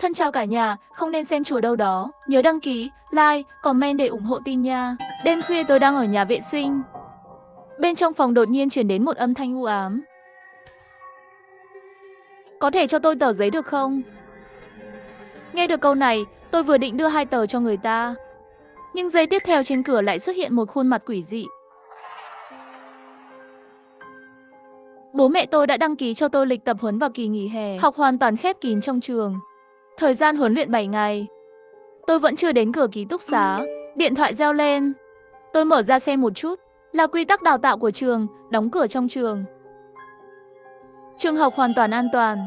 Thân chào cả nhà, không nên xem chùa đâu đó. Nhớ đăng ký, like, comment để ủng hộ team nha. Đêm khuya tôi đang ở nhà vệ sinh. Bên trong phòng đột nhiên truyền đến một âm thanh u ám. Có thể cho tôi tờ giấy được không? Nghe được câu này, tôi vừa định đưa 2 tờ cho người ta. Nhưng giây tiếp theo trên cửa lại xuất hiện một khuôn mặt quỷ dị. Bố mẹ tôi đã đăng ký cho tôi lịch tập huấn vào kỳ nghỉ hè, học hoàn toàn khép kín trong trường. Thời gian huấn luyện 7 ngày. Tôi vẫn chưa đến cửa ký túc xá, điện thoại reo lên. Tôi mở ra xem một chút, là quy tắc đào tạo của trường, đóng cửa trong trường. Trường học hoàn toàn an toàn.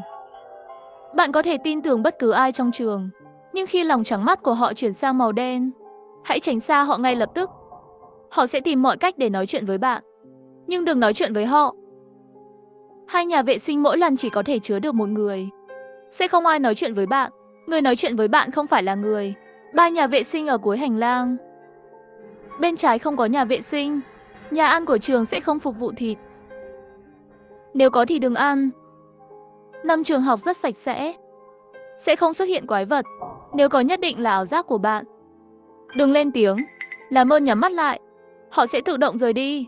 Bạn có thể tin tưởng bất cứ ai trong trường, nhưng khi lòng trắng mắt của họ chuyển sang màu đen, hãy tránh xa họ ngay lập tức. Họ sẽ tìm mọi cách để nói chuyện với bạn, nhưng đừng nói chuyện với họ. 2 nhà vệ sinh mỗi lần chỉ có thể chứa được 1 người. Sẽ không ai nói chuyện với bạn. Người nói chuyện với bạn không phải là người. 3 nhà vệ sinh ở cuối hành lang. Bên trái không có nhà vệ sinh. Nhà ăn của trường sẽ không phục vụ thịt. Nếu có thì đừng ăn. 5 trường học rất sạch sẽ không xuất hiện quái vật. Nếu có nhất định là ảo giác của bạn. Đừng lên tiếng. Làm ơn nhắm mắt lại. Họ sẽ tự động rời đi.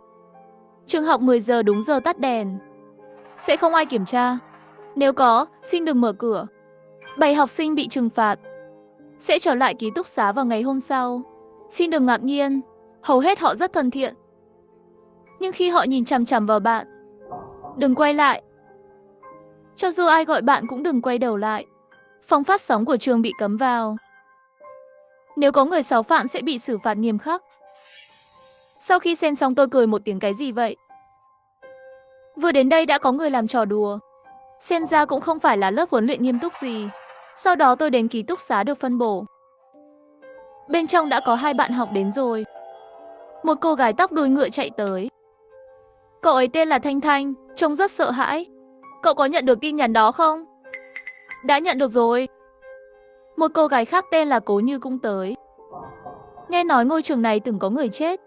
Trường học 10 giờ đúng giờ tắt đèn. Sẽ không ai kiểm tra. Nếu có, xin đừng mở cửa. 7 học sinh bị trừng phạt. Sẽ trở lại ký túc xá vào ngày hôm sau. Xin đừng ngạc nhiên, hầu hết họ rất thân thiện. Nhưng khi họ nhìn chằm chằm vào bạn, đừng quay lại. Cho dù ai gọi bạn cũng đừng quay đầu lại. Phòng phát sóng của trường bị cấm vào. Nếu có người xáo phạm sẽ bị xử phạt nghiêm khắc. Sau khi xem xong tôi cười một tiếng cái gì vậy? Vừa đến đây đã có người làm trò đùa. Xem ra cũng không phải là lớp huấn luyện nghiêm túc gì. Sau đó tôi đến ký túc xá được phân bổ. Bên trong đã có 2 bạn học đến rồi. Một cô gái tóc đuôi ngựa chạy tới. Cậu ấy tên là Thanh Thanh, trông rất sợ hãi. Cậu có nhận được tin nhắn đó không? Đã nhận được rồi. Một cô gái khác tên là Cố Như cũng tới. Nghe nói ngôi trường này từng có người chết.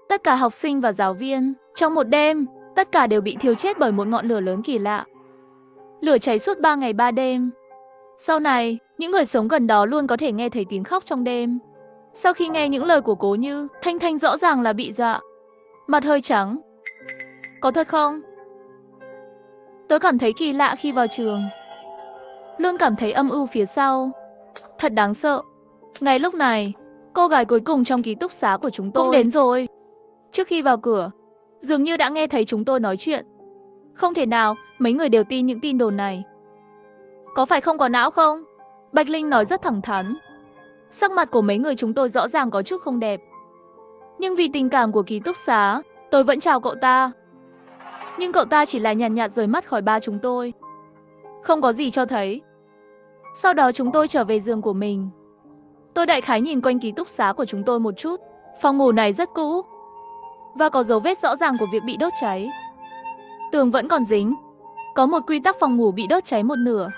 Tất cả học sinh và giáo viên, trong một đêm, tất cả đều bị thiêu chết bởi một ngọn lửa lớn kỳ lạ. Lửa cháy suốt 3 ngày 3 đêm. Sau này, những người sống gần đó luôn có thể nghe thấy tiếng khóc trong đêm. Sau khi nghe những lời của Cố Như, Thanh Thanh rõ ràng là bị dọa. Mặt hơi trắng. Có thật không? Tớ cảm thấy kỳ lạ khi vào trường. Luôn cảm thấy âm u phía sau. Thật đáng sợ. Ngay lúc này, cô gái cuối cùng trong ký túc xá của chúng tôi cũng đến rồi. Trước khi vào cửa, dường như đã nghe thấy chúng tôi nói chuyện. Không thể nào, mấy người đều tin những tin đồn này. Có phải không có não không? Bạch Linh nói rất thẳng thắn. Sắc mặt của mấy người chúng tôi rõ ràng có chút không đẹp. Nhưng vì tình cảm của ký túc xá, tôi vẫn chào cậu ta. Nhưng cậu ta chỉ là nhàn nhạt rời mắt khỏi ba chúng tôi. Không có gì cho thấy. Sau đó chúng tôi trở về giường của mình. Tôi đại khái nhìn quanh ký túc xá của chúng tôi một chút. Phòng ngủ này rất cũ và có dấu vết rõ ràng của việc bị đốt cháy. Tường vẫn còn dính. Có một quy tắc phòng ngủ bị đốt cháy một nửa.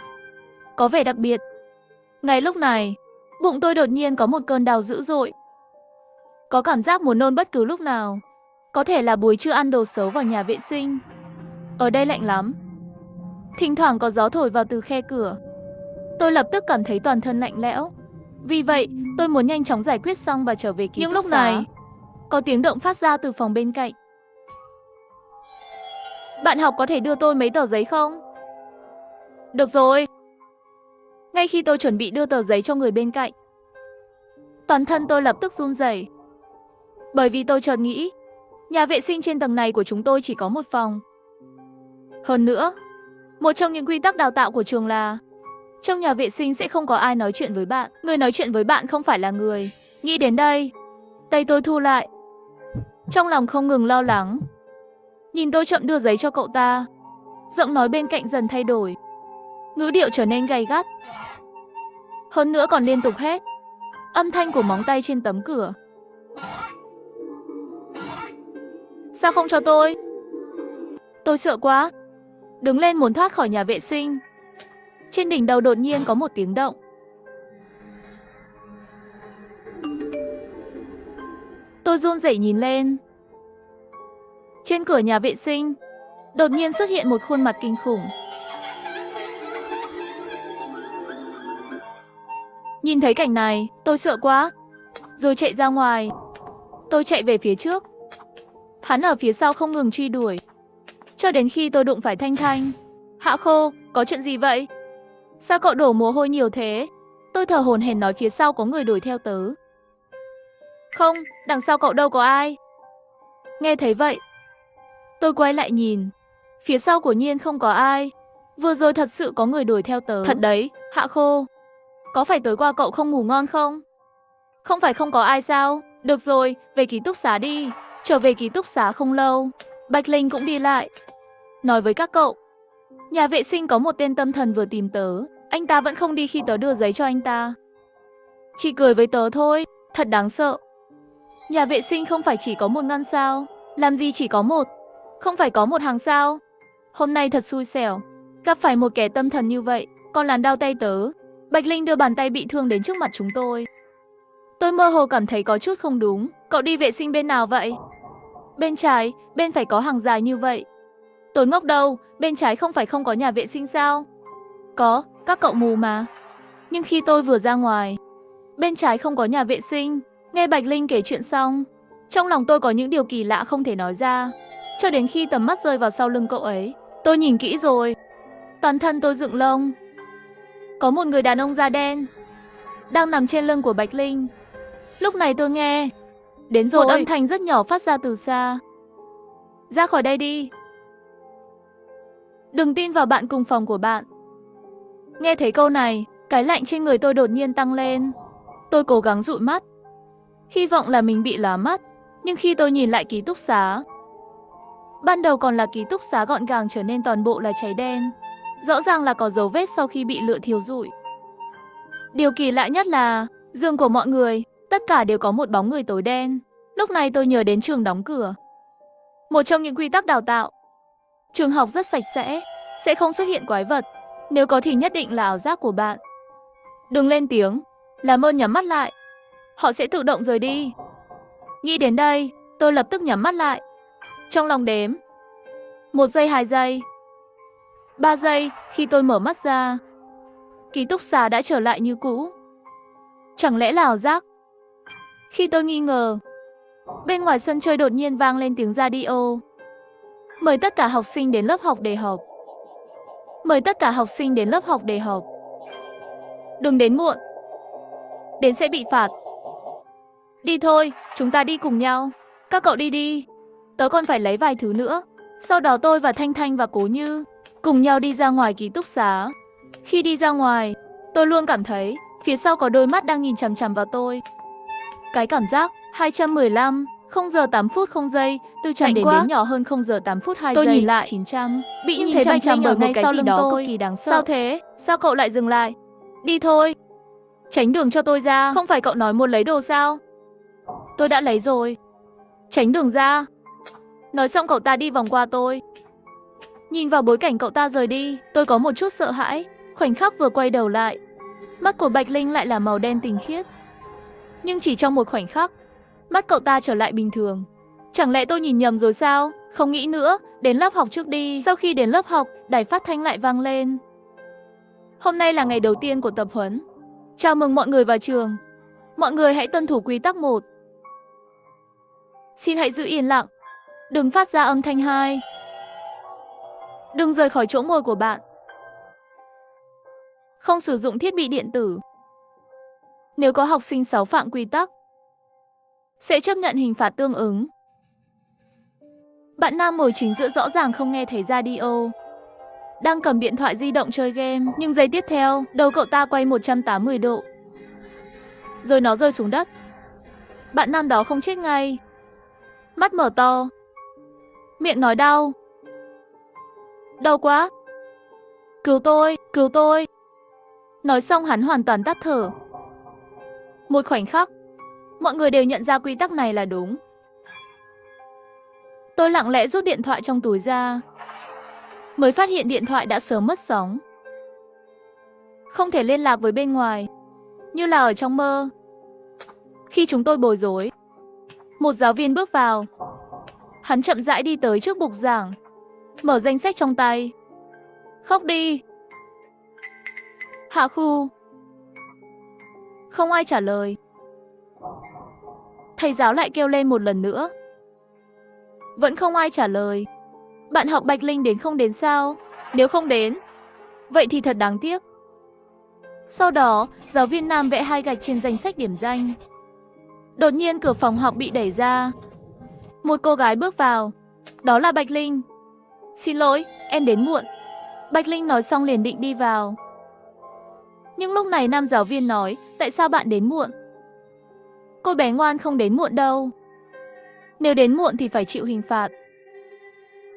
Có vẻ đặc biệt. Ngay lúc này, bụng tôi đột nhiên có một cơn đau dữ dội. Có cảm giác muốn nôn bất cứ lúc nào. Có thể là buổi trưa ăn đồ xấu vào nhà vệ sinh. Ở đây lạnh lắm. Thỉnh thoảng có gió thổi vào từ khe cửa. Tôi lập tức cảm thấy toàn thân lạnh lẽo. Vì vậy, tôi muốn nhanh chóng giải quyết xong và trở về ký túc xá. Nhưng lúc này, có tiếng động phát ra từ phòng bên cạnh. Bạn học có thể đưa tôi mấy tờ giấy không? Được rồi. Ngay khi tôi chuẩn bị đưa tờ giấy cho người bên cạnh, toàn thân tôi lập tức run rẩy. Bởi vì tôi chợt nghĩ, nhà vệ sinh trên tầng này của chúng tôi chỉ có một phòng. Hơn nữa, một trong những quy tắc đào tạo của trường là trong nhà vệ sinh sẽ không có ai nói chuyện với bạn. Người nói chuyện với bạn không phải là người. Nghĩ đến đây, tay tôi thu lại. Trong lòng không ngừng lo lắng. Nhìn tôi chậm đưa giấy cho cậu ta, giọng nói bên cạnh dần thay đổi. Ngữ điệu trở nên gay gắt. Hơn nữa còn liên tục hét. Âm thanh của móng tay trên tấm cửa. Sao không cho tôi? Tôi sợ quá. Đứng lên muốn thoát khỏi nhà vệ sinh. Trên đỉnh đầu đột nhiên có một tiếng động. Tôi run rẩy nhìn lên. Trên cửa nhà vệ sinh, đột nhiên xuất hiện một khuôn mặt kinh khủng. Nhìn thấy cảnh này, tôi sợ quá. Rồi chạy ra ngoài. Tôi chạy về phía trước. Hắn ở phía sau không ngừng truy đuổi. Cho đến khi tôi đụng phải Thanh Thanh. Hạ Khô, có chuyện gì vậy? Sao cậu đổ mồ hôi nhiều thế? Tôi thở hổn hển nói phía sau có người đuổi theo tớ. Không, đằng sau cậu đâu có ai. Nghe thấy vậy, tôi quay lại nhìn. Phía sau của Nhiên không có ai. Vừa rồi thật sự có người đuổi theo tớ. Thật đấy, Hạ Khô. Có phải tối qua cậu không ngủ ngon không? Không phải không có ai sao? Được rồi, về ký túc xá đi. Trở về ký túc xá không lâu, Bạch Linh cũng đi lại. Nói với các cậu, nhà vệ sinh có một tên tâm thần vừa tìm tớ. Anh ta vẫn không đi khi tớ đưa giấy cho anh ta. Chỉ cười với tớ thôi, thật đáng sợ. Nhà vệ sinh không phải chỉ có một ngăn sao? Làm gì chỉ có một? Không phải có một hàng sao? Hôm nay thật xui xẻo, gặp phải một kẻ tâm thần như vậy, còn làm đau tay tớ. Bạch Linh đưa bàn tay bị thương đến trước mặt chúng tôi. Tôi mơ hồ cảm thấy có chút không đúng. Cậu đi vệ sinh bên nào vậy? Bên trái, bên phải có hàng dài như vậy. Tôi ngốc đâu, bên trái không phải không có nhà vệ sinh sao? Có, các cậu mù mà. Nhưng khi tôi vừa ra ngoài, bên trái không có nhà vệ sinh. Nghe Bạch Linh kể chuyện xong, trong lòng tôi có những điều kỳ lạ không thể nói ra. Cho đến khi tầm mắt rơi vào sau lưng cậu ấy, tôi nhìn kỹ rồi. Toàn thân tôi dựng lông. Có một người đàn ông da đen đang nằm trên lưng của Bạch Linh. Lúc này tôi nghe đến rồi. Một âm thanh rất nhỏ phát ra từ xa. Ra khỏi đây đi. Đừng tin vào bạn cùng phòng của bạn. Nghe thấy câu này, cái lạnh trên người tôi đột nhiên tăng lên. Tôi cố gắng dụi mắt, hy vọng là mình bị lóa mắt. Nhưng khi tôi nhìn lại ký túc xá, ban đầu còn là ký túc xá gọn gàng trở nên toàn bộ là cháy đen. Rõ ràng là có dấu vết sau khi bị lửa thiêu rụi. Điều kỳ lạ nhất là giường của mọi người, tất cả đều có một bóng người tối đen. Lúc này tôi nhớ đến trường đóng cửa. Một trong những quy tắc đào tạo, trường học rất sạch sẽ không xuất hiện quái vật. Nếu có thì nhất định là ảo giác của bạn. Đừng lên tiếng, làm ơn nhắm mắt lại. Họ sẽ tự động rời đi. Nghĩ đến đây, tôi lập tức nhắm mắt lại. Trong lòng đếm 1 giây, 2 giây, 3 giây. Khi tôi mở mắt ra, ký túc xá đã trở lại như cũ. Chẳng lẽ là ảo giác? Khi tôi nghi ngờ, bên ngoài sân chơi đột nhiên vang lên tiếng radio. Mời tất cả học sinh đến lớp học để học. Mời tất cả học sinh đến lớp học để học. Đừng đến muộn, đến sẽ bị phạt. Đi thôi, chúng ta đi cùng nhau. Các cậu đi đi, tớ còn phải lấy vài thứ nữa. Sau đó tôi và Thanh Thanh và Cố Như cùng nhau đi ra ngoài ký túc xá. Khi đi ra ngoài, tôi luôn cảm thấy phía sau có đôi mắt đang nhìn chằm chằm vào tôi. Cái cảm giác 215, 0 giờ 8 phút 0 giây, từ chậm đến nhỏ hơn 0 giờ 8 phút 2 giây. Tôi nhìn lại 900, bị nhìn chằm chằm bởi một cái gì đó cực kỳ đáng sợ. Sao thế? Sao cậu lại dừng lại? Đi thôi. Tránh đường cho tôi ra. Không phải cậu nói muốn lấy đồ sao? Tôi đã lấy rồi. Tránh đường ra. Nói xong cậu ta đi vòng qua tôi. Nhìn vào bối cảnh cậu ta rời đi, tôi có một chút sợ hãi. Khoảnh khắc vừa quay đầu lại, mắt của Bạch Linh lại là màu đen tinh khiết. Nhưng chỉ trong một khoảnh khắc, mắt cậu ta trở lại bình thường. Chẳng lẽ tôi nhìn nhầm rồi sao? Không nghĩ nữa, đến lớp học trước đi. Sau khi đến lớp học, đài phát thanh lại vang lên. Hôm nay là ngày đầu tiên của tập huấn. Chào mừng mọi người vào trường. Mọi người hãy tuân thủ quy tắc 1. Xin hãy giữ yên lặng. Đừng phát ra âm thanh 2. Đừng rời khỏi chỗ ngồi của bạn. Không sử dụng thiết bị điện tử. Nếu có học sinh xáo phạm quy tắc, sẽ chấp nhận hình phạt tương ứng. Bạn nam ngồi chính giữa rõ ràng không nghe thấy radio, đang cầm điện thoại di động chơi game. Nhưng giây tiếp theo, đầu cậu ta quay 180 độ. Rồi nó rơi xuống đất. Bạn nam đó không chết ngay. Mắt mở to, miệng nói đau. Đau quá. Cứu tôi, cứu tôi. Nói xong hắn hoàn toàn tắt thở. Một khoảnh khắc, mọi người đều nhận ra quy tắc này là đúng. Tôi lặng lẽ rút điện thoại trong túi ra, mới phát hiện điện thoại đã sớm mất sóng. Không thể liên lạc với bên ngoài, như là ở trong mơ. Khi chúng tôi bối rối, một giáo viên bước vào. Hắn chậm rãi đi tới trước bục giảng, mở danh sách trong tay. Khóc đi. Hạ Khu. Không ai trả lời. Thầy giáo lại kêu lên một lần nữa. Vẫn không ai trả lời. Bạn học Bạch Linh đến không đến sao? Nếu không đến, vậy thì thật đáng tiếc. Sau đó, giáo viên nam vẽ 2 gạch trên danh sách điểm danh. Đột nhiên cửa phòng học bị đẩy ra. Một cô gái bước vào. Đó là Bạch Linh. Xin lỗi, em đến muộn. Bạch Linh nói xong liền định đi vào. Nhưng lúc này nam giáo viên nói, tại sao bạn đến muộn? Cô bé ngoan không đến muộn đâu. Nếu đến muộn thì phải chịu hình phạt.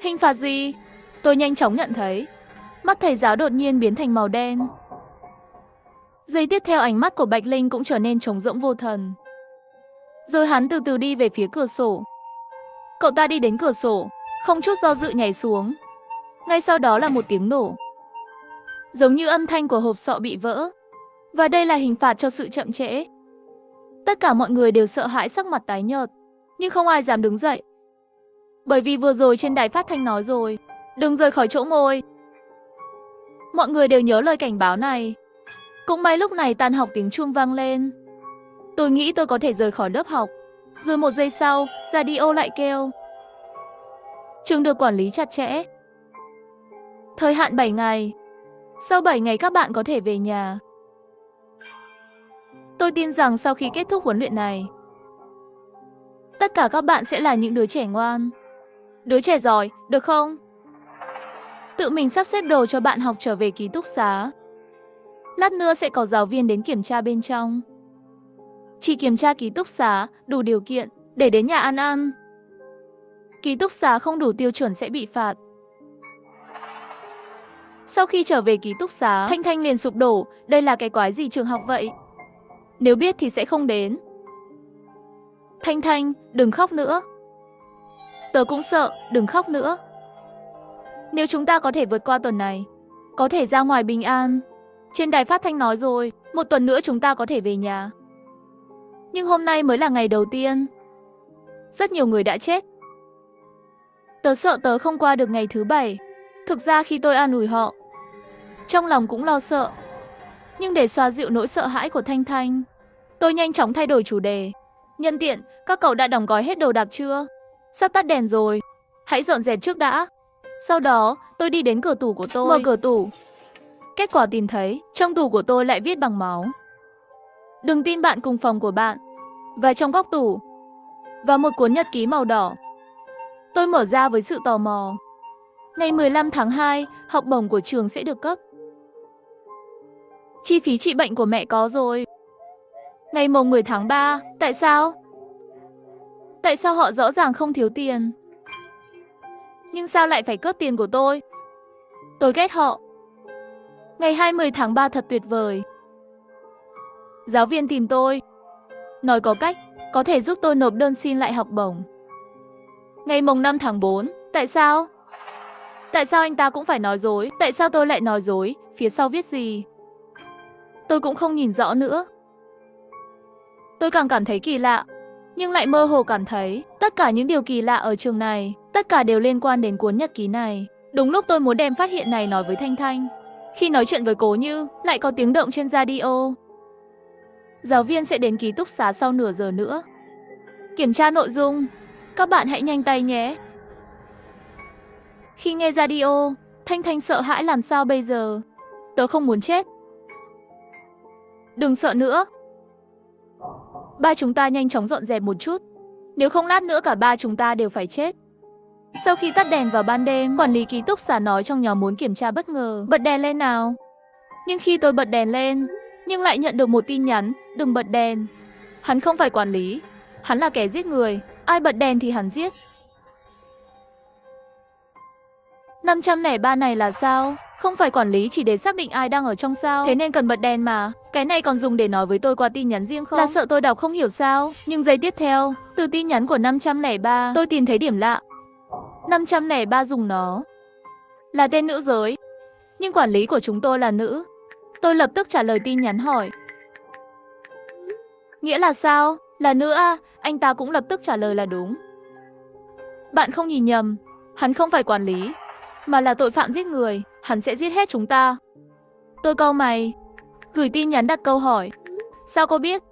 Hình phạt gì? Tôi nhanh chóng nhận thấy. Mắt thầy giáo đột nhiên biến thành màu đen. Giây tiếp theo ánh mắt của Bạch Linh cũng trở nên trống rỗng vô thần. Rồi hắn từ từ đi về phía cửa sổ. Cậu ta đi đến cửa sổ, không chút do dự nhảy xuống. Ngay sau đó là một tiếng nổ. Giống như âm thanh của hộp sọ bị vỡ. Và đây là hình phạt cho sự chậm trễ. Tất cả mọi người đều sợ hãi sắc mặt tái nhợt. Nhưng không ai dám đứng dậy. Bởi vì vừa rồi trên đài phát thanh nói rồi, đừng rời khỏi chỗ ngồi. Mọi người đều nhớ lời cảnh báo này. Cũng may lúc này tan học tiếng chuông vang lên. Tôi nghĩ tôi có thể rời khỏi lớp học. Rồi một giây sau, radio lại kêu. Trường được quản lý chặt chẽ. Thời hạn 7 ngày. Sau 7 ngày các bạn có thể về nhà. Tôi tin rằng sau khi kết thúc huấn luyện này, tất cả các bạn sẽ là những đứa trẻ ngoan. Đứa trẻ giỏi, được không? Tự mình sắp xếp đồ cho bạn học trở về ký túc xá. Lát nữa sẽ có giáo viên đến kiểm tra bên trong. Chỉ kiểm tra ký túc xá, đủ điều kiện, để đến nhà ăn. Ký túc xá không đủ tiêu chuẩn sẽ bị phạt. Sau khi trở về ký túc xá, Thanh Thanh liền sụp đổ, đây là cái quái gì trường học vậy? Nếu biết thì sẽ không đến. Thanh Thanh, đừng khóc nữa. Tớ cũng sợ, đừng khóc nữa. Nếu chúng ta có thể vượt qua tuần này, có thể ra ngoài bình an. Trên đài phát thanh nói rồi, một tuần nữa chúng ta có thể về nhà. Nhưng hôm nay mới là ngày đầu tiên. Rất nhiều người đã chết. Tớ sợ tớ không qua được ngày thứ 7. Thực ra khi tôi an ủi họ, trong lòng cũng lo sợ. Nhưng để xoa dịu nỗi sợ hãi của Thanh Thanh, tôi nhanh chóng thay đổi chủ đề. Nhân tiện, các cậu đã đóng gói hết đồ đạc chưa? Sắp tắt đèn rồi, hãy dọn dẹp trước đã. Sau đó, tôi đi đến cửa tủ của tôi, mở cửa tủ. Kết quả tìm thấy, trong tủ của tôi lại viết bằng máu. Đừng tin bạn cùng phòng của bạn. Và trong góc tủ, và một cuốn nhật ký màu đỏ. Tôi mở ra với sự tò mò. Ngày 15 tháng 2, học bổng của trường sẽ được cấp. Chi phí trị bệnh của mẹ có rồi. Ngày mùng 10 tháng 3, tại sao? Tại sao họ rõ ràng không thiếu tiền? Nhưng sao lại phải cướp tiền của tôi? Tôi ghét họ. Ngày 20 tháng 3 thật tuyệt vời. Giáo viên tìm tôi, nói có cách, có thể giúp tôi nộp đơn xin lại học bổng. Ngày mùng 5 tháng 4, tại sao? Tại sao anh ta cũng phải nói dối? Tại sao tôi lại nói dối? Phía sau viết gì? Tôi cũng không nhìn rõ nữa. Tôi càng cảm thấy kỳ lạ, nhưng lại mơ hồ cảm thấy tất cả những điều kỳ lạ ở trường này, tất cả đều liên quan đến cuốn nhật ký này. Đúng lúc tôi muốn đem phát hiện này nói với Thanh Thanh, khi nói chuyện với Cố Như, lại có tiếng động trên radio. Giáo viên sẽ đến ký túc xá sau nửa giờ nữa. Kiểm tra nội dung, các bạn hãy nhanh tay nhé. Khi nghe radio, Thanh Thanh sợ hãi làm sao bây giờ. Tớ không muốn chết. Đừng sợ nữa. Ba chúng ta nhanh chóng dọn dẹp một chút. Nếu không lát nữa cả ba chúng ta đều phải chết. Sau khi tắt đèn vào ban đêm, quản lý ký túc xá nói trong nhóm muốn kiểm tra bất ngờ. Bật đèn lên nào. Nhưng khi tôi bật đèn lên, nhưng lại nhận được một tin nhắn, đừng bật đèn. Hắn không phải quản lý, hắn là kẻ giết người. Ai bật đèn thì hắn giết. 503 này là sao? Không phải quản lý chỉ để xác định ai đang ở trong sao? Thế nên cần bật đèn mà. Cái này còn dùng để nói với tôi qua tin nhắn riêng không? Là sợ tôi đọc không hiểu sao? Nhưng giây tiếp theo, từ tin nhắn của 503, tôi tìm thấy điểm lạ. 503 dùng nó là tên nữ giới, nhưng quản lý của chúng tôi là nữ. Tôi lập tức trả lời tin nhắn hỏi. Nghĩa là sao? Là nữ à? Anh ta cũng lập tức trả lời là đúng. Bạn không nhìn nhầm, hắn không phải quản lý, mà là tội phạm giết người. Hắn sẽ giết hết chúng ta. Tôi cau mày, gửi tin nhắn đặt câu hỏi. Sao cô biết?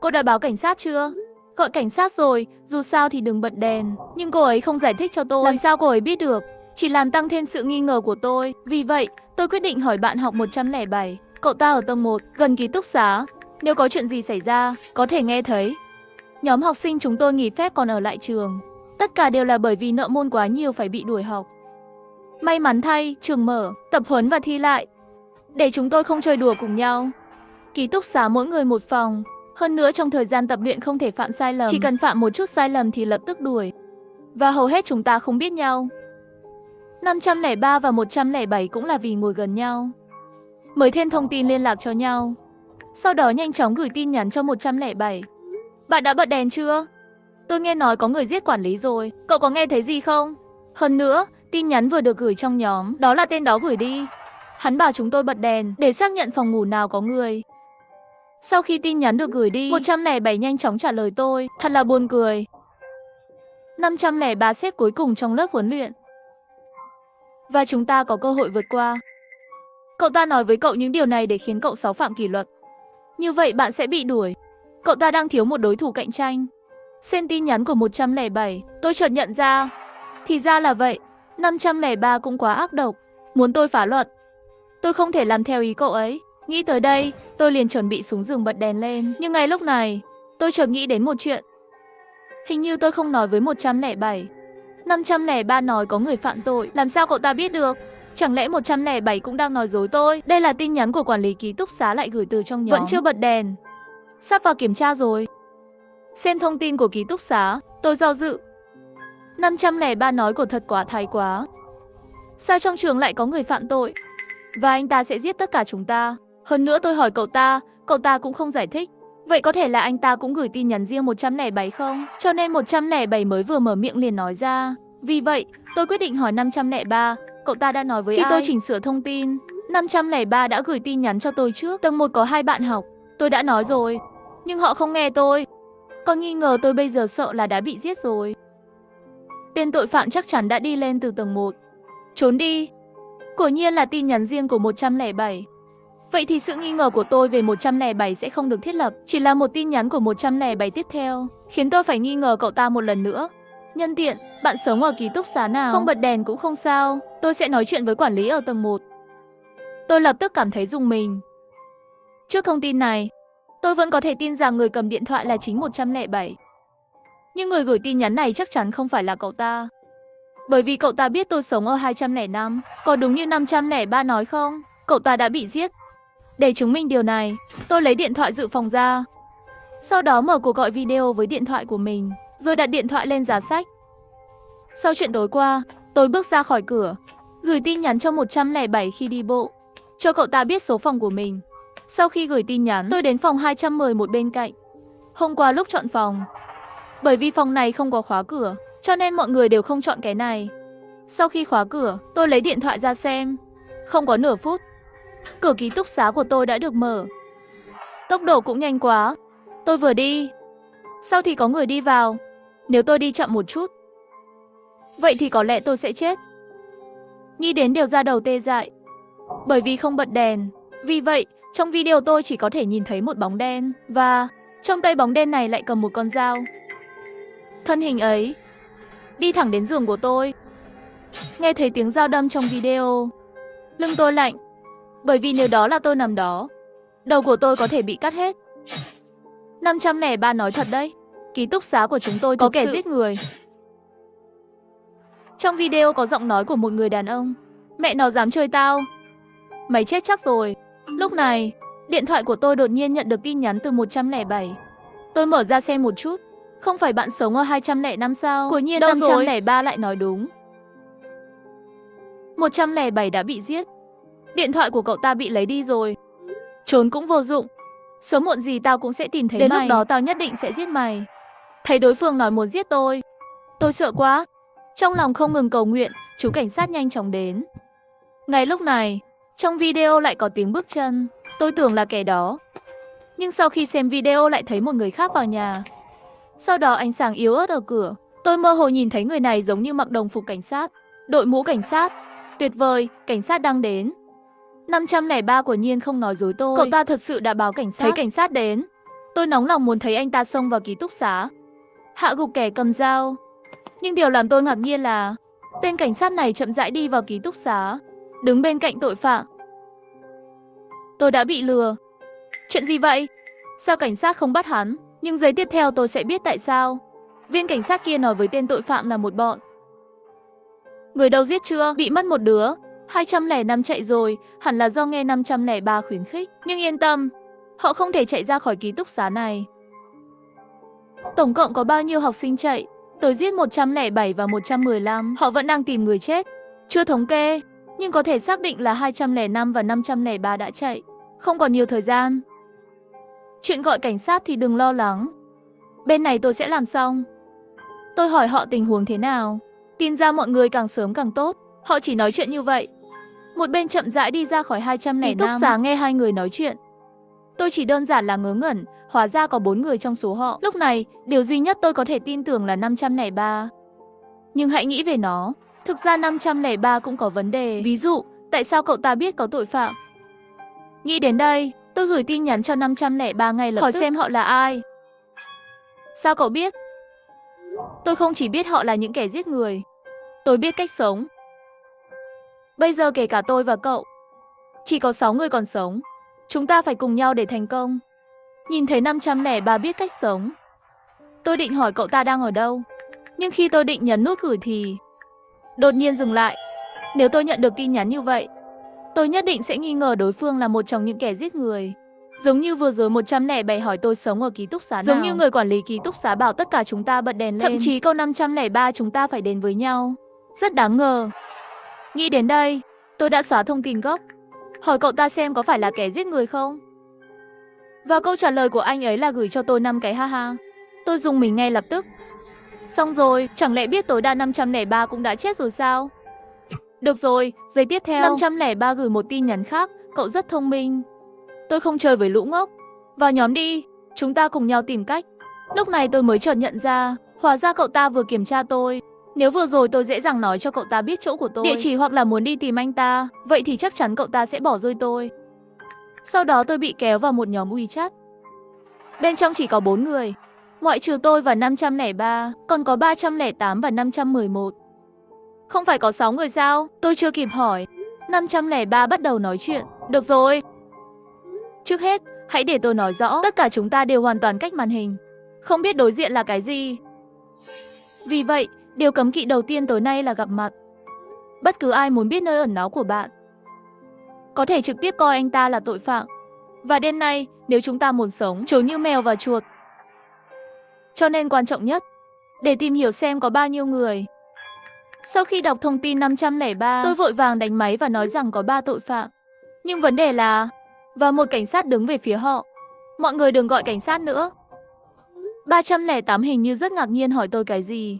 Cô đã báo cảnh sát chưa? Gọi cảnh sát rồi, dù sao thì đừng bật đèn. Nhưng cô ấy không giải thích cho tôi. Làm sao cô ấy biết được? Chỉ làm tăng thêm sự nghi ngờ của tôi. Vì vậy, tôi quyết định hỏi bạn học 107. Cậu ta ở tầng 1, gần ký túc xá. Nếu có chuyện gì xảy ra, có thể nghe thấy. Nhóm học sinh chúng tôi nghỉ phép còn ở lại trường. Tất cả đều là bởi vì nợ môn quá nhiều phải bị đuổi học. May mắn thay, trường mở, tập huấn và thi lại. Để chúng tôi không chơi đùa cùng nhau. Ký túc xá mỗi người một phòng. Hơn nữa trong thời gian tập luyện không thể phạm sai lầm. Chỉ cần phạm một chút sai lầm thì lập tức đuổi. Và hầu hết chúng ta không biết nhau. 503 và 107 cũng là vì ngồi gần nhau. Mới thêm thông tin liên lạc cho nhau. Sau đó nhanh chóng gửi tin nhắn cho 107. Bạn đã bật đèn chưa? Tôi nghe nói có người giết quản lý rồi. Cậu có nghe thấy gì không? Hơn nữa, tin nhắn vừa được gửi trong nhóm. Đó là tên đó gửi đi. Hắn bảo chúng tôi bật đèn để xác nhận phòng ngủ nào có người. Sau khi tin nhắn được gửi đi, 107 nhanh chóng trả lời tôi. Thật là buồn cười. 503 xếp cuối cùng trong lớp huấn luyện. Và chúng ta có cơ hội vượt qua. Cậu ta nói với cậu những điều này để khiến cậu 6 phạm kỷ luật. Như vậy bạn sẽ bị đuổi. Cậu ta đang thiếu một đối thủ cạnh tranh. Xem tin nhắn của 107, tôi chợt nhận ra. Thì ra là vậy, 503 cũng quá ác độc. Muốn tôi phá luật. Tôi không thể làm theo ý cậu ấy. Nghĩ tới đây, tôi liền chuẩn bị súng giường bật đèn lên. Nhưng ngay lúc này, tôi chợt nghĩ đến một chuyện. Hình như tôi không nói với 107. 503 nói có người phạm tội. Làm sao cậu ta biết được? Chẳng lẽ 107 cũng đang nói dối tôi? Đây là tin nhắn của quản lý ký túc xá lại gửi từ trong nhóm. Vẫn chưa bật đèn. Sắp vào kiểm tra rồi. Xem thông tin của ký túc xá, tôi do dự. 503 nói của thật quá thái quá. Sao trong trường lại có người phạm tội? Và anh ta sẽ giết tất cả chúng ta. Hơn nữa tôi hỏi cậu ta cũng không giải thích. Vậy có thể là anh ta cũng gửi tin nhắn riêng 107 không? Cho nên 107 mới vừa mở miệng liền nói ra. Vì vậy, tôi quyết định hỏi 503, cậu ta đã nói với ai? Khi tôi chỉnh sửa thông tin, 503 đã gửi tin nhắn cho tôi trước. Tầng 1 có 2 bạn học, tôi đã nói rồi. Nhưng họ không nghe tôi. Còn nghi ngờ tôi bây giờ sợ là đã bị giết rồi. Tên tội phạm chắc chắn đã đi lên từ tầng 1. Trốn đi. Quả nhiên là tin nhắn riêng của 107. Vậy thì sự nghi ngờ của tôi về 107 sẽ không được thiết lập. Chỉ là một tin nhắn của 107 tiếp theo, khiến tôi phải nghi ngờ cậu ta một lần nữa. Nhân tiện, bạn sống ở ký túc xá nào? Không bật đèn cũng không sao, tôi sẽ nói chuyện với quản lý ở tầng 1. Tôi lập tức cảm thấy rùng mình. Trước thông tin này, tôi vẫn có thể tin rằng người cầm điện thoại là chính 107. Nhưng người gửi tin nhắn này chắc chắn không phải là cậu ta. Bởi vì cậu ta biết tôi sống ở 205. Có đúng như 503 nói không? Cậu ta đã bị giết. Để chứng minh điều này, tôi lấy điện thoại dự phòng ra. Sau đó mở cuộc gọi video với điện thoại của mình, rồi đặt điện thoại lên giá sách. Sau chuyện tối qua, tôi bước ra khỏi cửa, gửi tin nhắn cho 107 khi đi bộ, cho cậu ta biết số phòng của mình. Sau khi gửi tin nhắn, tôi đến phòng 211 bên cạnh. Hôm qua lúc chọn phòng, bởi vì phòng này không có khóa cửa, cho nên mọi người đều không chọn cái này. Sau khi khóa cửa, tôi lấy điện thoại ra xem. Không có nửa phút, cửa ký túc xá của tôi đã được mở. Tốc độ cũng nhanh quá. Tôi vừa đi, sau thì có người đi vào. Nếu tôi đi chậm một chút, vậy thì có lẽ tôi sẽ chết. Nghĩ đến điều da đầu tê dại. Bởi vì không bật đèn, vì vậy trong video tôi chỉ có thể nhìn thấy một bóng đen. Và trong tay bóng đen này lại cầm một con dao. Thân hình ấy đi thẳng đến giường của tôi. Nghe thấy tiếng dao đâm trong video, lưng tôi lạnh. Bởi vì nếu đó là tôi nằm đó, đầu của tôi có thể bị cắt hết. 503 nói thật đấy. Ký túc xá của chúng tôi có kẻ giết người. Trong video có giọng nói của một người đàn ông. Mẹ nó dám chơi tao, mày chết chắc rồi. Lúc này, điện thoại của tôi đột nhiên nhận được tin nhắn từ 107. Tôi mở ra xem một chút. Không phải bạn sống ở 205 sao? Quả nhiên 503 lại nói đúng. 107 đã bị giết. Điện thoại của cậu ta bị lấy đi rồi. Trốn cũng vô dụng. Sớm muộn gì tao cũng sẽ tìm thấy mày. Đến lúc đó tao nhất định sẽ giết mày. Thấy đối phương nói muốn giết tôi sợ quá. Trong lòng không ngừng cầu nguyện, chú cảnh sát nhanh chóng đến. Ngay lúc này, trong video lại có tiếng bước chân. Tôi tưởng là kẻ đó. Nhưng sau khi xem video lại thấy một người khác vào nhà. Sau đó ánh sáng yếu ớt ở cửa. Tôi mơ hồ nhìn thấy người này giống như mặc đồng phục cảnh sát, đội mũ cảnh sát. Tuyệt vời, cảnh sát đang đến. 503 quả nhiên không nói dối tôi. Cậu ta thật sự đã báo cảnh sát. Thấy cảnh sát đến, Tôi nóng lòng muốn thấy anh ta xông vào ký túc xá, hạ gục kẻ cầm dao. Nhưng điều làm tôi ngạc nhiên là tên cảnh sát này chậm rãi đi vào ký túc xá, đứng bên cạnh tội phạm. Tôi đã bị lừa. Chuyện gì vậy? Sao cảnh sát không bắt hắn? Nhưng giây tiếp theo tôi sẽ biết tại sao. Viên cảnh sát kia nói với tên tội phạm là một bọn. Người đâu giết chưa? Bị mất một đứa. 205 chạy rồi, hẳn là do nghe 503 khuyến khích. Nhưng yên tâm, họ không thể chạy ra khỏi ký túc xá này. Tổng cộng có bao nhiêu học sinh chạy? Tôi giết 107 và 115. Họ vẫn đang tìm người chết. Chưa thống kê, nhưng có thể xác định là 205 và 503 đã chạy. Không còn nhiều thời gian. Chuyện gọi cảnh sát thì đừng lo lắng. Bên này tôi sẽ làm xong. Tôi hỏi họ tình huống thế nào. Tin ra mọi người càng sớm càng tốt. Họ chỉ nói chuyện như vậy. Một bên chậm rãi đi ra khỏi 205. Ký túc xá nghe hai người nói chuyện. Tôi chỉ đơn giản là ngớ ngẩn. Hóa ra có 4 người trong số họ. Lúc này, điều duy nhất tôi có thể tin tưởng là 503. Nhưng hãy nghĩ về nó. Thực ra 503 cũng có vấn đề. Ví dụ, tại sao cậu ta biết có tội phạm? Nghĩ đến đây, tôi gửi tin nhắn cho 503 ngay lập tức. Hỏi xem họ là ai. Sao cậu biết? Tôi không chỉ biết họ là những kẻ giết người. Tôi biết cách sống. Bây giờ kể cả tôi và cậu, chỉ có 6 người còn sống. Chúng ta phải cùng nhau để thành công. Nhìn thấy 503 biết cách sống. Tôi định hỏi cậu ta đang ở đâu. Nhưng khi tôi định nhấn nút gửi thì đột nhiên dừng lại. Nếu tôi nhận được tin nhắn như vậy, tôi nhất định sẽ nghi ngờ đối phương là một trong những kẻ giết người. Giống như vừa rồi 107 hỏi tôi sống ở ký túc xá nào. Giống như người quản lý ký túc xá bảo tất cả chúng ta bật đèn lên. Thậm chí câu 503 chúng ta phải đến với nhau. Rất đáng ngờ. Nghĩ đến đây, tôi đã xóa thông tin gốc. Hỏi cậu ta xem có phải là kẻ giết người không. Và câu trả lời của anh ấy là gửi cho tôi 5 cái haha. Tôi dùng mình ngay lập tức. Xong rồi, chẳng lẽ biết tối đa 503 cũng đã chết rồi sao? Được rồi, giây tiếp theo 503 gửi một tin nhắn khác. Cậu rất thông minh. Tôi không chơi với lũ ngốc. Vào nhóm đi, chúng ta cùng nhau tìm cách. Lúc này tôi mới chợt nhận ra, hóa ra cậu ta vừa kiểm tra tôi. Nếu vừa rồi tôi dễ dàng nói cho cậu ta biết chỗ của tôi, địa chỉ hoặc là muốn đi tìm anh ta, vậy thì chắc chắn cậu ta sẽ bỏ rơi tôi. Sau đó tôi bị kéo vào một nhóm WeChat. Bên trong chỉ có 4 người, ngoại trừ tôi và 503, còn có 308 và 511. Không phải có 6 người sao? Tôi chưa kịp hỏi. 503 bắt đầu nói chuyện. Được rồi. Trước hết, hãy để tôi nói rõ, tất cả chúng ta đều hoàn toàn cách màn hình. Không biết đối diện là cái gì. Vì vậy, điều cấm kỵ đầu tiên tối nay là gặp mặt. Bất cứ ai muốn biết nơi ẩn náu của bạn, có thể trực tiếp coi anh ta là tội phạm. Và đêm nay, nếu chúng ta muốn sống, trốn như mèo và chuột. Cho nên quan trọng nhất, để tìm hiểu xem có bao nhiêu người. Sau khi đọc thông tin 503, tôi vội vàng đánh máy và nói rằng có 3 tội phạm. Nhưng vấn đề là, và một cảnh sát đứng về phía họ. Mọi người đừng gọi cảnh sát nữa. 308 hình như rất ngạc nhiên hỏi tôi cái gì.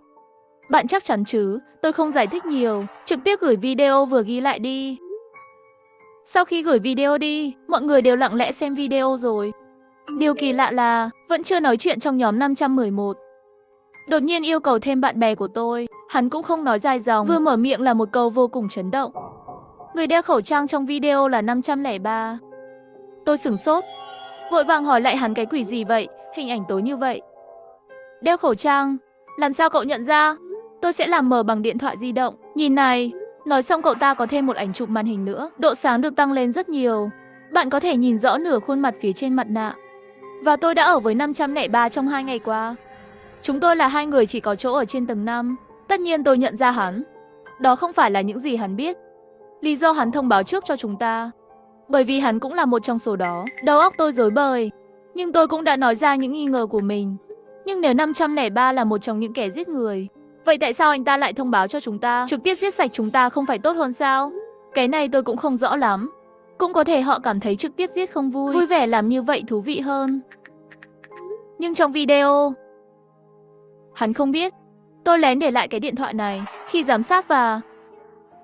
Bạn chắc chắn chứ, tôi không giải thích nhiều, trực tiếp gửi video vừa ghi lại đi. Sau khi gửi video đi, mọi người đều lặng lẽ xem video rồi. Điều kỳ lạ là, vẫn chưa nói chuyện trong nhóm 511. Đột nhiên yêu cầu thêm bạn bè của tôi, hắn cũng không nói dài dòng, vừa mở miệng là một câu vô cùng chấn động. Người đeo khẩu trang trong video là 503. Tôi sửng sốt, vội vàng hỏi lại hắn cái quỷ gì vậy, hình ảnh tối như vậy. Đeo khẩu trang, làm sao cậu nhận ra? Tôi sẽ làm mờ bằng điện thoại di động. Nhìn này, nói xong cậu ta có thêm một ảnh chụp màn hình nữa. Độ sáng được tăng lên rất nhiều. Bạn có thể nhìn rõ nửa khuôn mặt phía trên mặt nạ. Và tôi đã ở với 503 trong 2 ngày qua. Chúng tôi là 2 người chỉ có chỗ ở trên tầng 5. Tất nhiên tôi nhận ra hắn. Đó không phải là những gì hắn biết. Lý do hắn thông báo trước cho chúng ta, bởi vì hắn cũng là một trong số đó. Đầu óc tôi rối bời, nhưng tôi cũng đã nói ra những nghi ngờ của mình. Nhưng nếu 503 là một trong những kẻ giết người, vậy tại sao anh ta lại thông báo cho chúng ta? Trực tiếp giết sạch chúng ta không phải tốt hơn sao? Cái này tôi cũng không rõ lắm. Cũng có thể họ cảm thấy trực tiếp giết không vui. Vui vẻ làm như vậy thú vị hơn. Nhưng trong video, hắn không biết. Tôi lén để lại cái điện thoại này. Khi giám sát và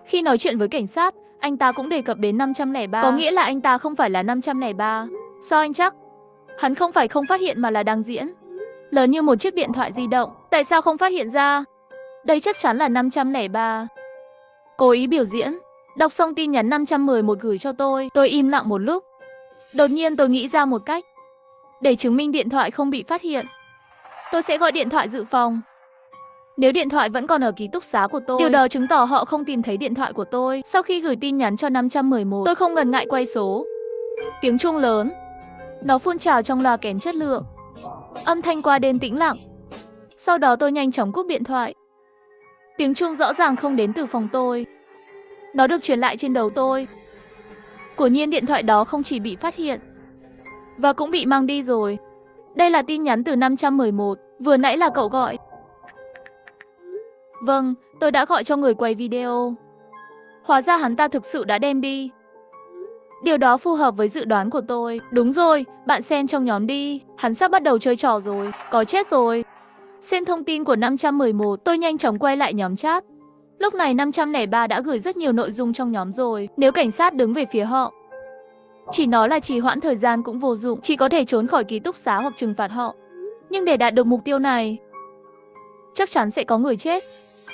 khi nói chuyện với cảnh sát, anh ta cũng đề cập đến 503. Có nghĩa là anh ta không phải là 503. Sao anh chắc? Hắn không phải không phát hiện mà là đang diễn. Lớn như một chiếc điện thoại di động. Tại sao không phát hiện ra? Đây chắc chắn là 503. Cố ý biểu diễn. Đọc xong tin nhắn 511 gửi cho tôi im lặng một lúc. Đột nhiên tôi nghĩ ra một cách. Để chứng minh điện thoại không bị phát hiện, tôi sẽ gọi điện thoại dự phòng. Nếu điện thoại vẫn còn ở ký túc xá của tôi, điều đó chứng tỏ họ không tìm thấy điện thoại của tôi. Sau khi gửi tin nhắn cho 511, tôi không ngần ngại quay số. Tiếng chuông lớn, nó phun trào trong loa kém chất lượng. Âm thanh qua đêm tĩnh lặng. Sau đó tôi nhanh chóng cúp điện thoại. Tiếng chuông rõ ràng không đến từ phòng tôi. Nó được truyền lại trên đầu tôi. Quả nhiên điện thoại đó không chỉ bị phát hiện, và cũng bị mang đi rồi. Đây là tin nhắn từ 511, vừa nãy là cậu gọi. Vâng, tôi đã gọi cho người quay video. Hóa ra hắn ta thực sự đã đem đi. Điều đó phù hợp với dự đoán của tôi. Đúng rồi, bạn xem trong nhóm đi. Hắn sắp bắt đầu chơi trò rồi. Có chết rồi. Xem thông tin của 511, tôi nhanh chóng quay lại nhóm chat. Lúc này 503 đã gửi rất nhiều nội dung trong nhóm rồi. Nếu cảnh sát đứng về phía họ, chỉ nói là trì hoãn thời gian cũng vô dụng, chỉ có thể trốn khỏi ký túc xá hoặc trừng phạt họ. Nhưng để đạt được mục tiêu này, chắc chắn sẽ có người chết.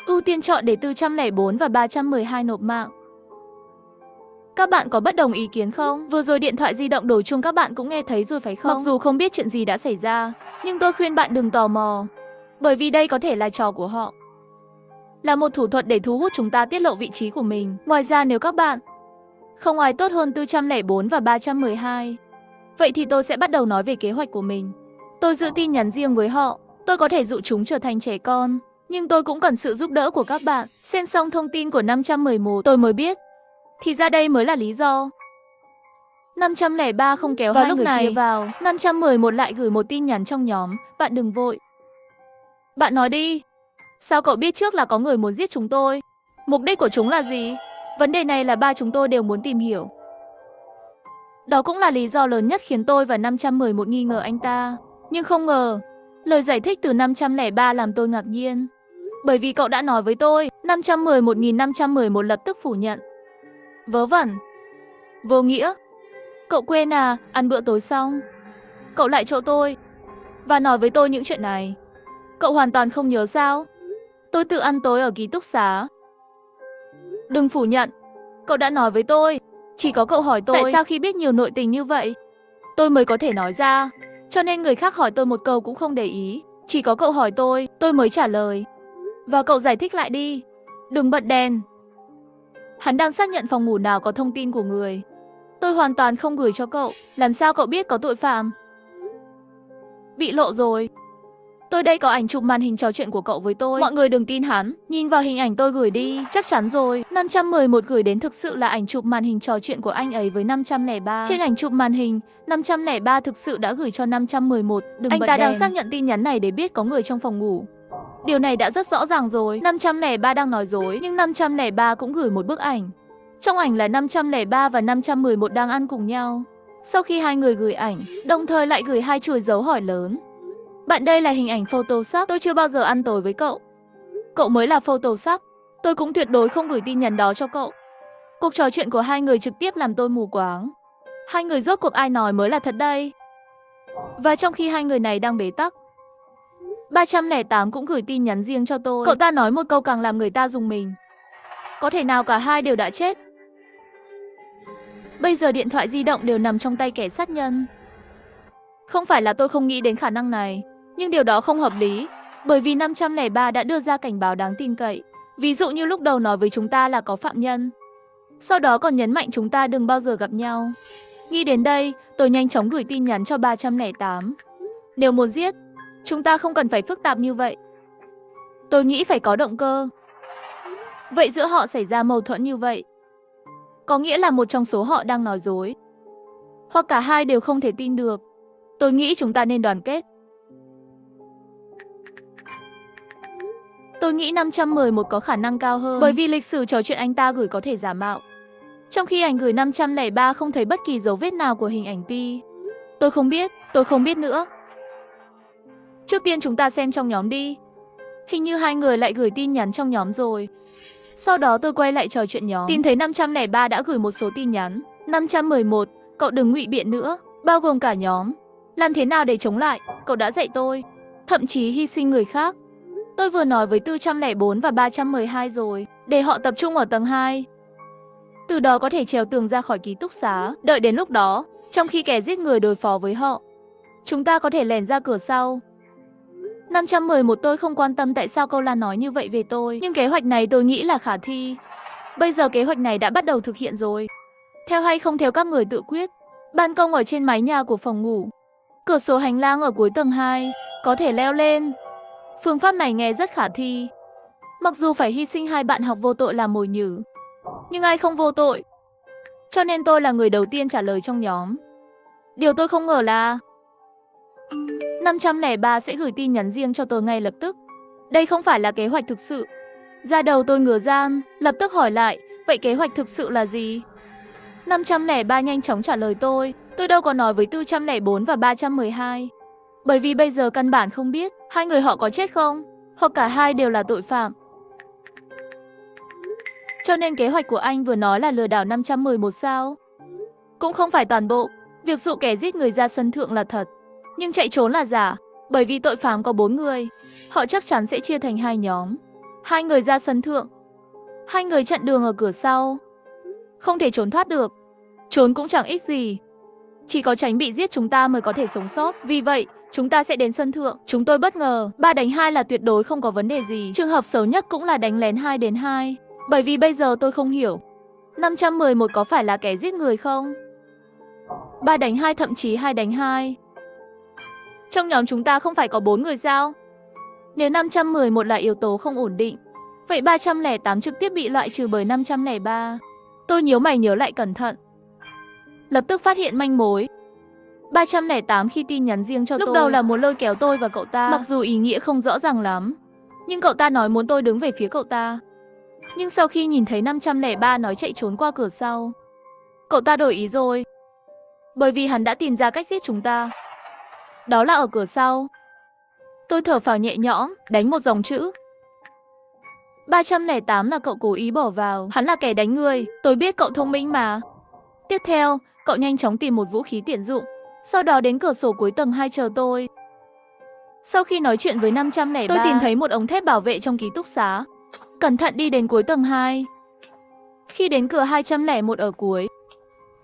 Ưu tiên chọn để 404 và 312 nộp mạng. Các bạn có bất đồng ý kiến không? Vừa rồi điện thoại di động đổ chuông các bạn cũng nghe thấy rồi phải không? Mặc dù không biết chuyện gì đã xảy ra, nhưng tôi khuyên bạn đừng tò mò. Bởi vì đây có thể là trò của họ, là một thủ thuật để thu hút chúng ta tiết lộ vị trí của mình. Ngoài ra nếu các bạn không ai tốt hơn 404 và 312, vậy thì tôi sẽ bắt đầu nói về kế hoạch của mình. Tôi giữ tin nhắn riêng với họ. Tôi có thể dụ chúng trở thành trẻ con, nhưng tôi cũng cần sự giúp đỡ của các bạn. Xem xong thông tin của 511, tôi mới biết thì ra đây mới là lý do. 503 không kéo hai người kia vào. 511 lại gửi một tin nhắn trong nhóm. Bạn đừng vội. Bạn nói đi. Sao cậu biết trước là có người muốn giết chúng tôi? Mục đích của chúng là gì? Vấn đề này là ba chúng tôi đều muốn tìm hiểu. Đó cũng là lý do lớn nhất khiến tôi và 511 nghi ngờ anh ta. Nhưng không ngờ, lời giải thích từ 503 làm tôi ngạc nhiên. Bởi vì cậu đã nói với tôi, 511 lập tức phủ nhận. Vớ vẩn. Vô nghĩa. Cậu quên à, ăn bữa tối xong, cậu lại chỗ tôi và nói với tôi những chuyện này. Cậu hoàn toàn không nhớ sao? Tôi tự ăn tối ở ký túc xá. Đừng phủ nhận. Cậu đã nói với tôi. Chỉ có cậu hỏi tôi tại sao khi biết nhiều nội tình như vậy, tôi mới có thể nói ra. Cho nên người khác hỏi tôi một câu cũng không để ý. Chỉ có cậu hỏi tôi mới trả lời. Và cậu giải thích lại đi. Đừng bật đèn. Hắn đang xác nhận phòng ngủ nào có thông tin của người. Tôi hoàn toàn không gửi cho cậu. Làm sao cậu biết có tội phạm? Bị lộ rồi. Tôi đây có ảnh chụp màn hình trò chuyện của cậu với tôi. Mọi người đừng tin hắn. Nhìn vào hình ảnh tôi gửi đi. Chắc chắn rồi. 511 gửi đến thực sự là ảnh chụp màn hình trò chuyện của anh ấy với 503. Trên ảnh chụp màn hình, 503 thực sự đã gửi cho 511. Đừng anh bật ta đèn. Đang xác nhận tin nhắn này để biết có người trong phòng ngủ. Điều này đã rất rõ ràng rồi. 503 đang nói dối. Nhưng 503 cũng gửi một bức ảnh. Trong ảnh là 503 và 511 đang ăn cùng nhau. Sau khi hai người gửi ảnh, đồng thời lại gửi hai chuỗi dấu hỏi lớn. Bạn đây là hình ảnh Photoshop, tôi chưa bao giờ ăn tối với cậu. Cậu mới là Photoshop. Tôi cũng tuyệt đối không gửi tin nhắn đó cho cậu. Cuộc trò chuyện của hai người trực tiếp làm tôi mù quáng. Hai người rốt cuộc ai nói mới là thật đây? Và trong khi hai người này đang bế tắc, 308 cũng gửi tin nhắn riêng cho tôi. Cậu ta nói một câu càng làm người ta rùng mình. Có thể nào cả hai đều đã chết? Bây giờ điện thoại di động đều nằm trong tay kẻ sát nhân. Không phải là tôi không nghĩ đến khả năng này, nhưng điều đó không hợp lý, bởi vì 503 đã đưa ra cảnh báo đáng tin cậy. Ví dụ như lúc đầu nói với chúng ta là có phạm nhân, sau đó còn nhấn mạnh chúng ta đừng bao giờ gặp nhau. Nghĩ đến đây, tôi nhanh chóng gửi tin nhắn cho 308. Nếu muốn giết, chúng ta không cần phải phức tạp như vậy. Tôi nghĩ phải có động cơ. Vậy giữa họ xảy ra mâu thuẫn như vậy, có nghĩa là một trong số họ đang nói dối, hoặc cả hai đều không thể tin được. Tôi nghĩ chúng ta nên đoàn kết. Tôi nghĩ 511 có khả năng cao hơn, bởi vì lịch sử trò chuyện anh ta gửi có thể giả mạo. Trong khi ảnh gửi 503 không thấy bất kỳ dấu vết nào của hình ảnh Pi. Tôi không biết nữa. Trước tiên chúng ta xem trong nhóm đi. Hình như hai người lại gửi tin nhắn trong nhóm rồi. Sau đó tôi quay lại trò chuyện nhóm, tìm thấy 503 đã gửi một số tin nhắn. 511, cậu đừng ngụy biện nữa, bao gồm cả nhóm. Làm thế nào để chống lại, cậu đã dạy tôi. Thậm chí hy sinh người khác. Tôi vừa nói với 404 và 312 rồi, để họ tập trung ở tầng 2. Từ đó có thể trèo tường ra khỏi ký túc xá, đợi đến lúc đó, trong khi kẻ giết người đối phó với họ. Chúng ta có thể lẻn ra cửa sau. 511 tôi không quan tâm tại sao câu Lan nói như vậy về tôi, nhưng kế hoạch này tôi nghĩ là khả thi. Bây giờ kế hoạch này đã bắt đầu thực hiện rồi. Theo hay không theo các người tự quyết. Ban công ở trên mái nhà của phòng ngủ. Cửa sổ hành lang ở cuối tầng 2, có thể leo lên. Phương pháp này nghe rất khả thi. Mặc dù phải hy sinh hai bạn học vô tội làm mồi nhử, nhưng ai không vô tội. Cho nên tôi là người đầu tiên trả lời trong nhóm. Điều tôi không ngờ là 503 sẽ gửi tin nhắn riêng cho tôi ngay lập tức. Đây không phải là kế hoạch thực sự. Da đầu tôi ngửa ra, lập tức hỏi lại, vậy kế hoạch thực sự là gì? 503 nhanh chóng trả lời tôi đâu có nói với 404 và 312. Bởi vì bây giờ căn bản không biết hai người họ có chết không, hoặc cả hai đều là tội phạm. Cho nên kế hoạch của anh vừa nói là lừa đảo 511 sao? Cũng không phải toàn bộ. Việc dụ kẻ giết người ra sân thượng là thật, nhưng chạy trốn là giả. Bởi vì tội phạm có 4 người, họ chắc chắn sẽ chia thành hai nhóm. 2 người ra sân thượng, 2 người chặn đường ở cửa sau. Không thể trốn thoát được. Trốn cũng chẳng ích gì. Chỉ có tránh bị giết chúng ta mới có thể sống sót. Vì vậy, chúng ta sẽ đến sân thượng. Chúng tôi bất ngờ, 3 đánh 2 là tuyệt đối không có vấn đề gì. Trường hợp xấu nhất cũng là đánh lén 2 đến 2. Bởi vì bây giờ tôi không hiểu 511 có phải là kẻ giết người không? 3 đánh 2 thậm chí 2 đánh 2. Trong nhóm chúng ta không phải có 4 người sao? Nếu 511 là yếu tố không ổn định, vậy 308 trực tiếp bị loại trừ bởi 503. Tôi nhíu mày nhớ lại cẩn thận. Lập tức phát hiện manh mối. 308 khi tin nhắn riêng cho tôi. Lúc đầu là muốn lôi kéo tôi và cậu ta. Mặc dù ý nghĩa không rõ ràng lắm, nhưng cậu ta nói muốn tôi đứng về phía cậu ta. Nhưng sau khi nhìn thấy 503 nói chạy trốn qua cửa sau, cậu ta đổi ý rồi. Bởi vì hắn đã tìm ra cách giết chúng ta. Đó là ở cửa sau. Tôi thở phào nhẹ nhõm, đánh một dòng chữ. 308 là cậu cố ý bỏ vào. Hắn là kẻ đánh người. Tôi biết cậu thông minh mà. Tiếp theo, cậu nhanh chóng tìm một vũ khí tiện dụng. Sau đó đến cửa sổ cuối tầng 2 chờ tôi. Sau khi nói chuyện với 503, tôi tìm thấy một ống thép bảo vệ trong ký túc xá. Cẩn thận đi đến cuối tầng 2. Khi đến cửa 201 ở cuối,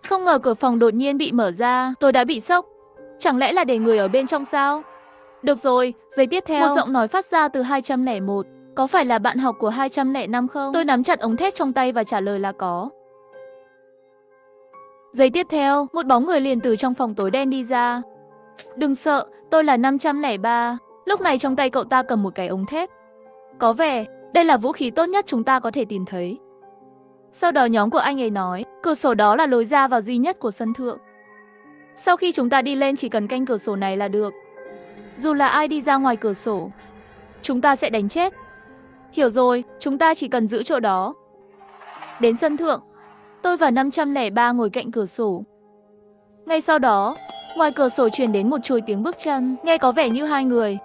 không ngờ cửa phòng đột nhiên bị mở ra. Tôi đã bị sốc. Chẳng lẽ là để người ở bên trong sao? Được rồi, giây tiếp theo, một giọng nói phát ra từ 201. Có phải là bạn học của 205 không? Tôi nắm chặt ống thép trong tay và trả lời là có. Giây tiếp theo, một bóng người liền từ trong phòng tối đen đi ra. Đừng sợ, tôi là 503. Lúc này trong tay cậu ta cầm một cái ống thép. Có vẻ, đây là vũ khí tốt nhất chúng ta có thể tìm thấy. Sau đó nhóm của anh ấy nói, cửa sổ đó là lối ra vào duy nhất của sân thượng. Sau khi chúng ta đi lên chỉ cần canh cửa sổ này là được. Dù là ai đi ra ngoài cửa sổ, chúng ta sẽ đánh chết. Hiểu rồi, chúng ta chỉ cần giữ chỗ đó. Đến sân thượng, tôi và 503 ngồi cạnh cửa sổ. Ngay sau đó, ngoài cửa sổ truyền đến một chuỗi tiếng bước chân, nghe có vẻ như hai người.